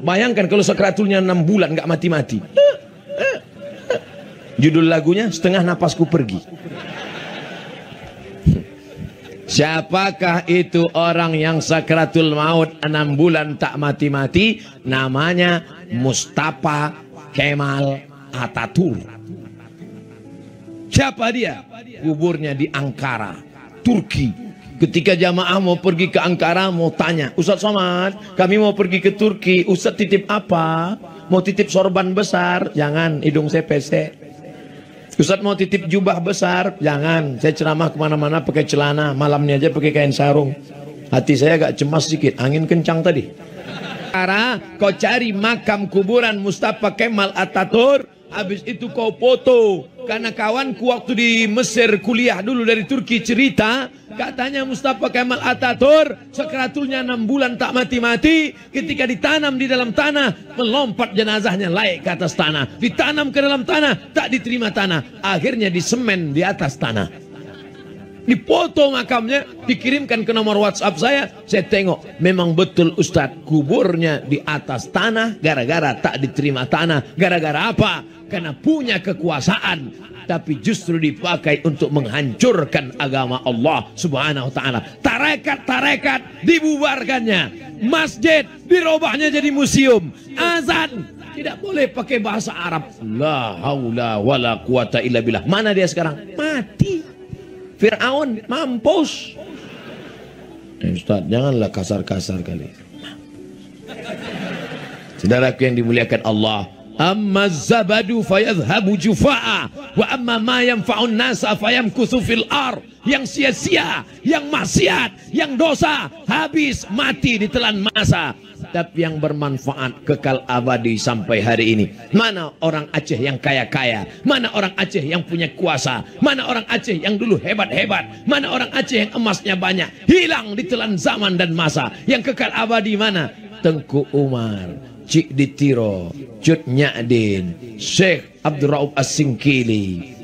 Bayangkan kalau sakratulnya 6 bulan nggak mati-mati. Judul lagunya Setengah Napasku Pergi. Siapakah itu orang yang sakratul maut 6 bulan tak mati-mati? Namanya Mustafa Kemal Atatürk. Siapa dia? Kuburnya di Ankara, Turki. Ketika jamaah mau pergi ke Ankara, mau tanya, Ustadz Somad, kami mau pergi ke Turki, Ustadz titip apa? Mau titip sorban besar? Jangan, hidung saya pesek. Ustadz mau titip jubah besar? Jangan, saya ceramah kemana-mana pakai celana, malamnya aja pakai kain sarung. Hati saya agak cemas sedikit, angin kencang tadi. Karena kau cari makam kuburan Mustafa Kemal Atatürk, habis itu kau foto. Karena kawanku waktu di Mesir kuliah dulu dari Turki cerita, katanya Mustafa Kemal Atatürk sakratulnya 6 bulan tak mati-mati. Ketika ditanam di dalam tanah, melompat jenazahnya naik ke atas tanah. Ditanam ke dalam tanah, tak diterima tanah. Akhirnya disemen di atas tanah. Dipoto makamnya, dikirimkan ke nomor WhatsApp saya tengok, memang betul Ustadz, kuburnya di atas tanah gara-gara tak diterima tanah. Gara-gara apa? Karena punya kekuasaan, tapi justru dipakai untuk menghancurkan agama Allah Subhanahu wa ta'ala. Tarekat-tarekat dibubarkannya, masjid dirubahnya jadi museum, azan tidak boleh pakai bahasa Arab. La haula wala quwata illa billah. Mana dia sekarang? Mati. Fir'aun mampus. Ustaz, janganlah kasar-kasar kali. Saudaraku yang dimuliakan Allah, amma zabadu fayadhhabu jufa'a wa amma ma yanfa'un nasa fayamkuthu fil ar. Yang sia-sia, yang maksiat, yang dosa habis mati ditelan masa. Tapi yang bermanfaat kekal abadi sampai hari ini. Mana orang Aceh yang kaya-kaya? Mana orang Aceh yang punya kuasa? Mana orang Aceh yang dulu hebat-hebat? Mana orang Aceh yang emasnya banyak? Hilang ditelan zaman dan masa. Yang kekal abadi mana? Tengku Umar, Cik Ditiro, Cut Nyadin, Syekh Abdul Rauf As-Singkili,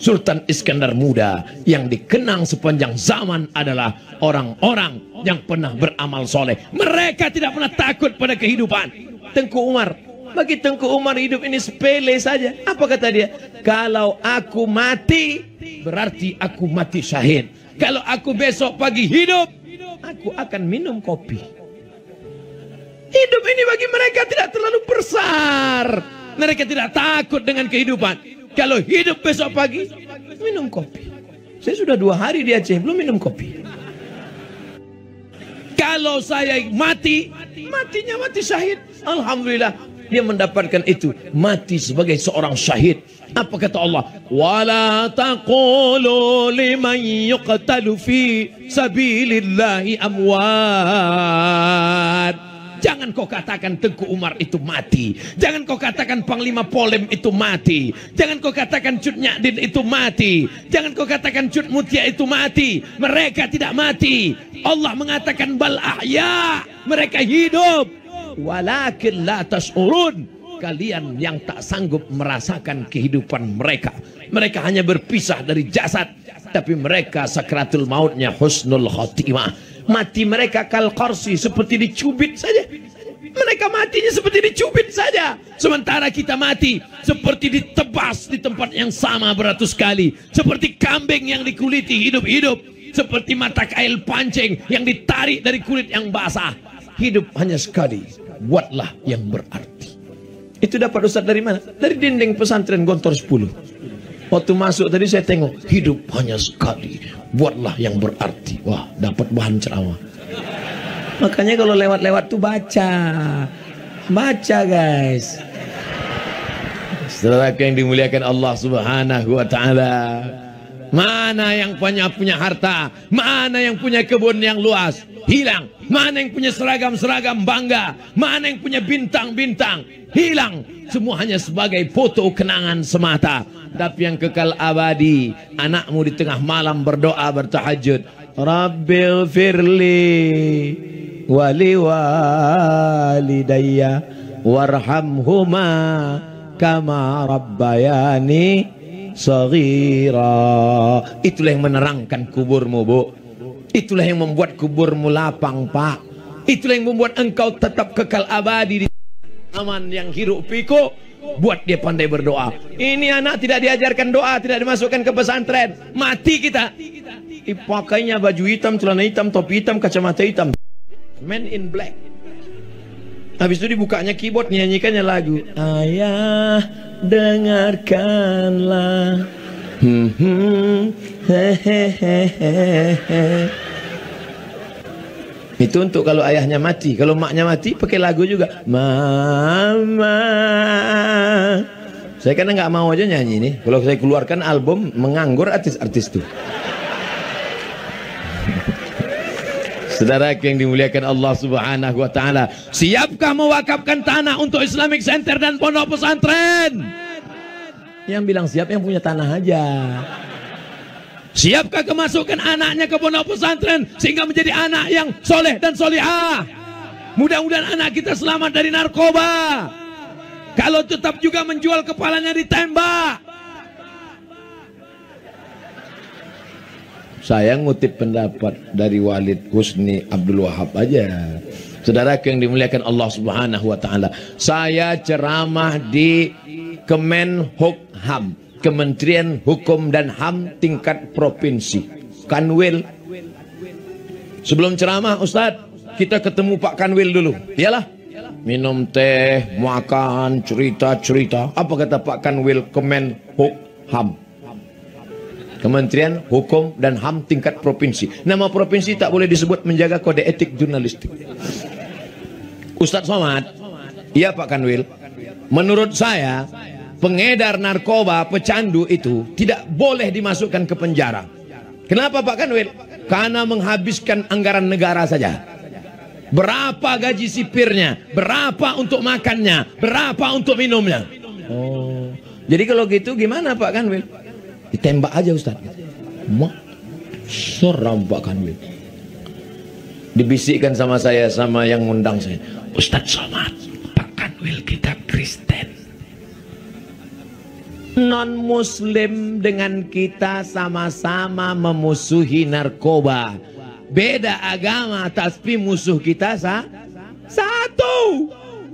Sultan Iskandar Muda. Yang dikenang sepanjang zaman adalah orang-orang yang pernah beramal soleh. Mereka tidak pernah takut pada kehidupan. Tengku Umar, bagi Tengku Umar hidup ini sepele saja. Apa kata dia? Kalau aku mati, berarti aku mati syahid. Kalau aku besok pagi hidup, aku akan minum kopi. Hidup ini bagi mereka tidak terlalu besar. Mereka tidak takut dengan kehidupan. Kalau hidup besok pagi, minum kopi. Saya sudah 2 hari di Aceh, belum minum kopi. Kalau saya mati, matinya mati syahid. Alhamdulillah, dia mendapatkan itu. Mati sebagai seorang syahid. Apa kata Allah? Wala taqulu liman yuqtalu fi sabilillahi amwat. Jangan kau katakan Tengku Umar itu mati. Jangan kau katakan Panglima Polem itu mati. Jangan kau katakan Cut Nyadin itu mati. Jangan kau katakan Cut Mutia itu mati. Mereka tidak mati. Allah mengatakan bal ahya. Mereka hidup. Walakin la tash'urun. Kalian yang tak sanggup merasakan kehidupan mereka. Mereka hanya berpisah dari jasad. Tapi mereka sakratul mautnya husnul khotimah. Mati mereka kal qarsi, seperti dicubit saja. Mereka matinya seperti dicubit saja. Sementara kita mati seperti ditebas di tempat yang sama beratus kali. Seperti kambing yang dikuliti hidup-hidup. Seperti mata kail pancing yang ditarik dari kulit yang basah. Hidup hanya sekali. Buatlah yang berarti. Itu dapat Ustaz dari mana? Dari dinding pesantren Gontor 10. Waktu masuk tadi saya tengok, hidup hanya sekali, buatlah yang berarti. Wah, dapat bahan ceramah. Makanya kalau lewat-lewat tuh baca guys. Setelah yang dimuliakan Allah Subhanahu wa ta'ala, mana yang punya harta, mana yang punya kebun yang luas, hilang. Mana yang punya seragam-seragam bangga, mana yang punya bintang-bintang, hilang. Semua hanya sebagai foto kenangan semata. Tapi yang kekal abadi, anakmu di tengah malam berdoa bertahajud, Rabbil firli wali walidayya warhamhuma kama rabbayani saghira. Itulah yang menerangkan kuburmu, Bu. Itulah yang membuat kuburmu lapang, Pak. Itulah yang membuat engkau tetap kekal abadi di aman yang hiruk pikuk, buat dia pandai berdoa. Ini anak tidak diajarkan doa, tidak dimasukkan ke pesantren, mati kita. Pakainya baju hitam, celana hitam, topi hitam, kacamata hitam, Man in Black. Habis itu dibukanya keyboard, nyanyikannya lagu Ayah dengarkanlah. Itu untuk kalau ayahnya mati. Kalau maknya mati pakai lagu juga, Mama. Saya karena nggak mau aja nyanyi nih. Kalau saya keluarkan album, menganggur artis-artis tuh. Saudara yang dimuliakan Allah Subhanahu wa taala, siapkah mewakafkan tanah untuk Islamic Center dan pondok pesantren? Yang bilang siap yang punya tanah aja. Siapkah kemasukan anaknya ke pondok pesantren sehingga menjadi anak yang soleh dan solihah? Mudah-mudahan anak kita selamat dari narkoba. Kalau tetap juga menjual, kepalanya ditembak. Saya ngutip pendapat dari Walid Husni Abdul Wahab aja. Saudara yang dimuliakan Allah Subhanahu wa taala, saya ceramah di Kemenhukham, Kementerian Hukum dan HAM tingkat provinsi, Kanwil. Sebelum ceramah, Ustadz, kita ketemu Pak Kanwil dulu. Iyalah, minum teh, makan, cerita-cerita. Apa kata Pak Kanwil Kemenhukham, Kementerian Hukum dan HAM tingkat provinsi. Nama provinsi tak boleh disebut, menjaga kode etik jurnalistik. Ustadz Somad, iya Pak Kanwil, menurut saya pengedar narkoba, pecandu itu tidak boleh dimasukkan ke penjara. Kenapa Pak Kanwil? Karena menghabiskan anggaran negara saja. Berapa gaji sipirnya, berapa untuk makannya, berapa untuk minumnya. Oh, jadi kalau gitu gimana Pak Kanwil? Ditembak aja Ustaz. Seram Pak Kanwil. Dibisikkan sama saya, sama yang ngundang saya, Ustadz Somad, Pak Kanwil kita Kristen, non muslim dengan kita sama-sama memusuhi narkoba. Beda agama tapi musuh kita satu.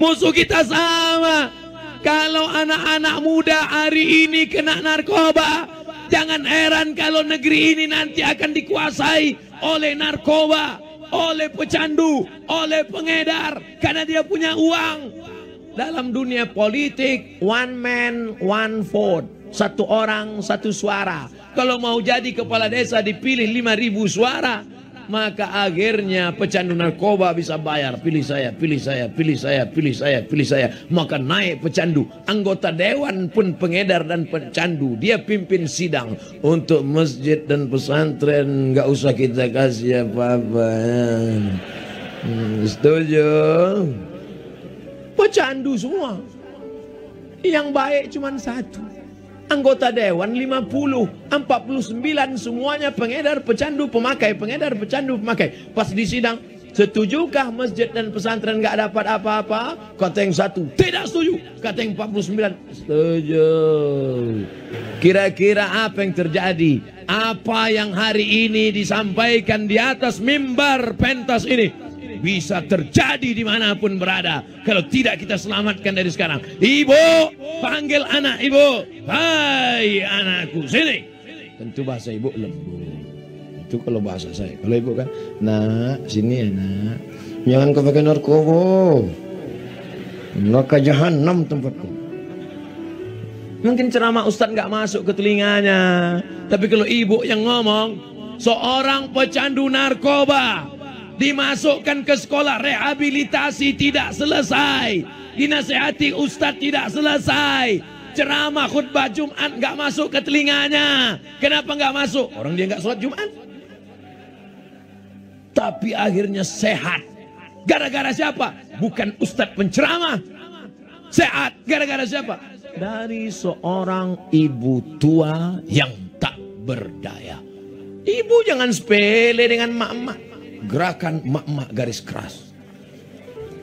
Musuh kita sama. Kalau anak-anak muda hari ini kena narkoba, jangan heran kalau negeri ini nanti akan dikuasai oleh narkoba, oleh pecandu, oleh pengedar, karena dia punya uang. Dalam dunia politik, one man, one vote. Satu orang, satu suara. Kalau mau jadi kepala desa dipilih 5.000 suara, maka akhirnya pecandu narkoba bisa bayar. Pilih saya, pilih saya, pilih saya, pilih saya, pilih saya. Maka naik pecandu. Anggota dewan pun pengedar dan pecandu. Dia pimpin sidang. Untuk masjid dan pesantren nggak usah kita kasih apa-apa. Setuju? Pecandu semua. Yang baik cuma satu. Anggota dewan 50, 49 semuanya pengedar, pecandu, pemakai, pengedar, pecandu, pemakai. Pas di sidang, setujukah masjid dan pesantren nggak dapat apa-apa? Kata yang satu, tidak setuju. Kata yang 49, setuju. Kira-kira apa yang terjadi? Apa yang hari ini disampaikan di atas mimbar pentas ini bisa terjadi dimanapun berada, kalau tidak kita selamatkan dari sekarang. Ibu, panggil anak ibu. Hai anakku, sini. Tentu bahasa ibu lembut. Itu kalau bahasa saya. Kalau ibu kan, nak, sini ya nak. Jangan kau pakai narkoba. Neraka jahanam tempatku. Mungkin ceramah Ustadz nggak masuk ke telinganya. Tapi kalau ibu yang ngomong, seorang pecandu narkoba dimasukkan ke sekolah rehabilitasi tidak selesai, dinasehati Ustadz tidak selesai, ceramah khutbah Jumat nggak masuk ke telinganya. Kenapa nggak masuk? Orang dia nggak sholat Jumat. Tapi akhirnya sehat. Gara-gara siapa? Bukan Ustadz penceramah. Sehat gara-gara siapa? Dari seorang ibu tua yang tak berdaya. Ibu jangan sepele dengan mak-mak. Gerakan mak-mak garis keras.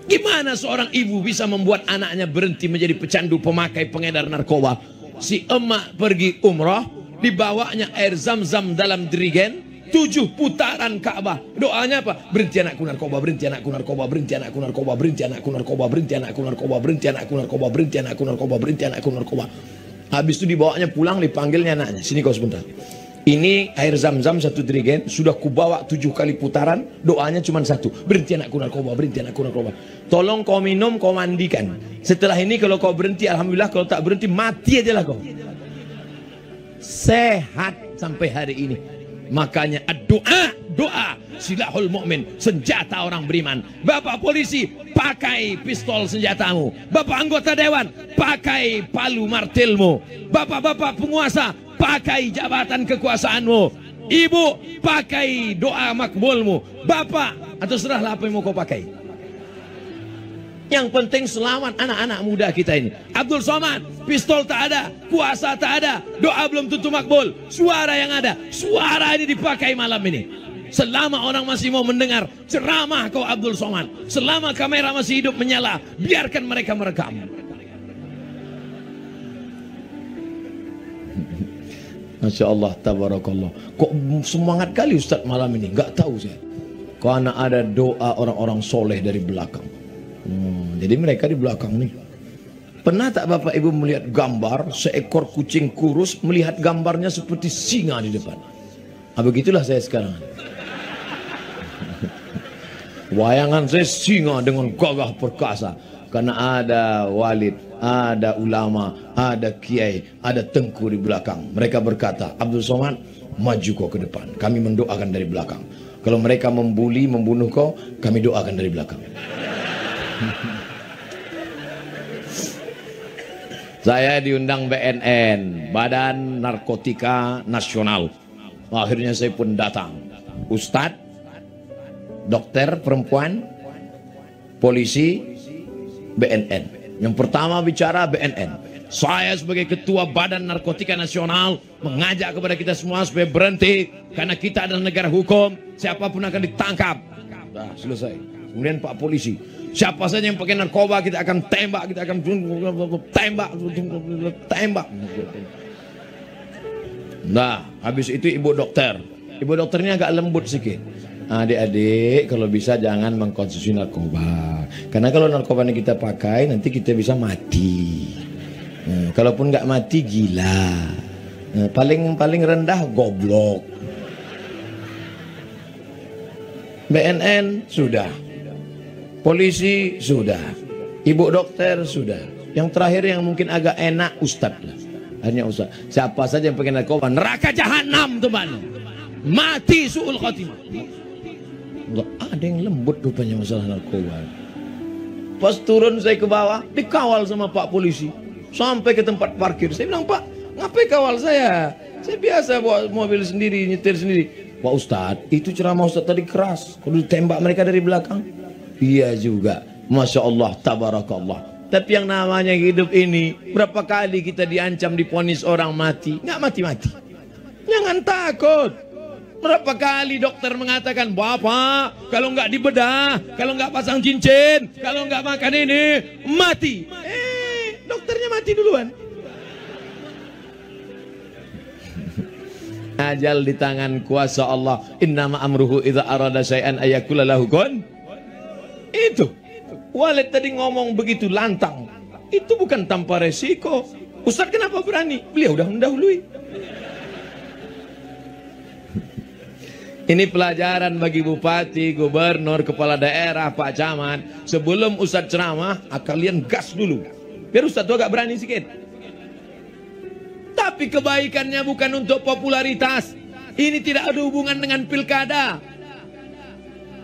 Gimana seorang ibu bisa membuat anaknya berhenti menjadi pecandu, pemakai, pengedar narkoba? Si emak pergi umroh, dibawanya air zam-zam dalam jerigen, 7 putaran Ka'bah. Doanya apa? Berhenti anakku narkoba, berhenti anakku narkoba, berhenti anakku narkoba, berhenti anakku narkoba, berhenti anakku narkoba, berhenti anakku narkoba, berhenti anakku narkoba, berhenti anakku narkoba. Habis itu dibawanya pulang, dipanggilnya anaknya, sini kau sebentar. Ini air zam-zam 1 jerigen, sudah kubawa 7 kali putaran, doanya cuma 1. Berhenti anakku narkoba, berhenti anakku narkoba. Tolong kau minum, kau mandikan. Setelah ini kalau kau berhenti, alhamdulillah. Kalau tak berhenti, mati aja lah kau. Sehat sampai hari ini. Makanya doa silahul mukmin, senjata orang beriman. Bapak polisi, pakai pistol senjatamu. Bapak anggota dewan, pakai palu martilmu. Bapak-bapak penguasa, pakai jabatan kekuasaanmu. Ibu, pakai doa makbulmu. Bapak, atau serahlah apa yang mau kau pakai. Yang penting selamat anak-anak muda kita ini. Abdul Somad, pistol tak ada, kuasa tak ada, doa belum tentu makbul. Suara yang ada, suara ini dipakai malam ini. Selama orang masih mau mendengar ceramah kau Abdul Somad, selama kamera masih hidup menyala, biarkan mereka merekam. Masya Allah, tabarakallah. Kok semangat kali Ustaz malam ini? Gak tahu saya. Karena ada doa orang-orang soleh dari belakang. Jadi mereka di belakang nih. Pernah tak Bapak Ibu melihat gambar seekor kucing kurus melihat gambarnya seperti singa di depan? Begitulah saya sekarang. Wayangan saya singa dengan gagah perkasa. Karena ada walid, ada ulama, ada kiai, ada tengku di belakang. Mereka berkata, Abdul Somad, maju kau ke depan. Kami mendoakan dari belakang. Kalau mereka membuli, membunuh kau, kami doakan dari belakang. Saya diundang BNN, Badan Narkotika Nasional. Akhirnya saya pun datang. Ustadz, dokter perempuan, polisi, BNN. Yang pertama bicara BNN. Saya sebagai ketua Badan Narkotika Nasional mengajak kepada kita semua supaya berhenti, karena kita adalah negara hukum. Siapapun akan ditangkap. Nah, selesai. Kemudian Pak Polisi, siapa saja yang pakai narkoba kita akan tembak, kita akan tembak. Nah, habis itu Ibu dokter. Ibu dokternya agak lembut sedikit. Adik-adik, kalau bisa jangan mengkonsumsi narkoba. Karena kalau narkoba ini kita pakai, nanti kita bisa mati. Kalaupun nggak mati, gila. Paling rendah, goblok. BNN sudah, polisi sudah, ibu dokter sudah. Yang terakhir yang mungkin agak enak, ustadz lah. Hanya ustadz. Siapa saja yang pakai narkoba, neraka jahanam teman. Mati su'ul khotimah. Ada yang lembut rupanya masalah narkoba. Pas turun saya ke bawah, dikawal sama Pak Polisi. Sampai ke tempat parkir. Saya bilang, Pak, ngapain kawal saya? Saya biasa bawa mobil sendiri, nyetir sendiri. Pak Ustadz, itu ceramah Ustadz tadi keras. Kalau ditembak mereka dari belakang. Iya juga. Masya Allah, tabarakallah. Tapi yang namanya hidup ini, berapa kali kita diancam, diponis orang mati. Nggak mati-mati. Jangan takut. Berapa kali dokter mengatakan, Bapak, kalau nggak dibedah, kalau nggak pasang cincin, kalau nggak makan ini, mati. Dokternya mati duluan. Ajal di tangan kuasa Allah. Innama amruhu idza arada syai'an ayakula lahu kun. Itu. Walid tadi ngomong begitu lantang. Itu bukan tanpa resiko. Ustaz kenapa berani? Beliau udah mendahului. Ini pelajaran bagi bupati, gubernur, kepala daerah, Pak Camat. Sebelum Ustaz ceramah, kalian gas dulu. Biar Ustaz tuh agak berani sedikit. Tapi kebaikannya bukan untuk popularitas. Ini tidak ada hubungan dengan pilkada.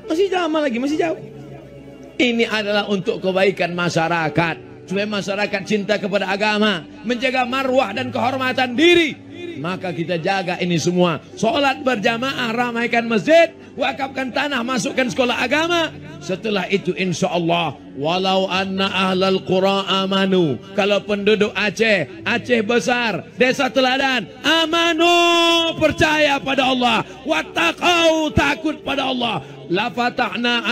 Masih lama lagi, masih jauh. Ini adalah untuk kebaikan masyarakat. Supaya masyarakat cinta kepada agama, menjaga marwah dan kehormatan diri. Maka kita jaga ini semua. Sholat berjamaah, ramaikan masjid, wakafkan tanah, masukkan sekolah agama. Setelah itu insya Allah, walau anna ahlal qura amanu. Kalau penduduk Aceh, Aceh besar, desa teladan, amanu, percaya pada Allah, wattaqau, takut pada Allah, la fatahna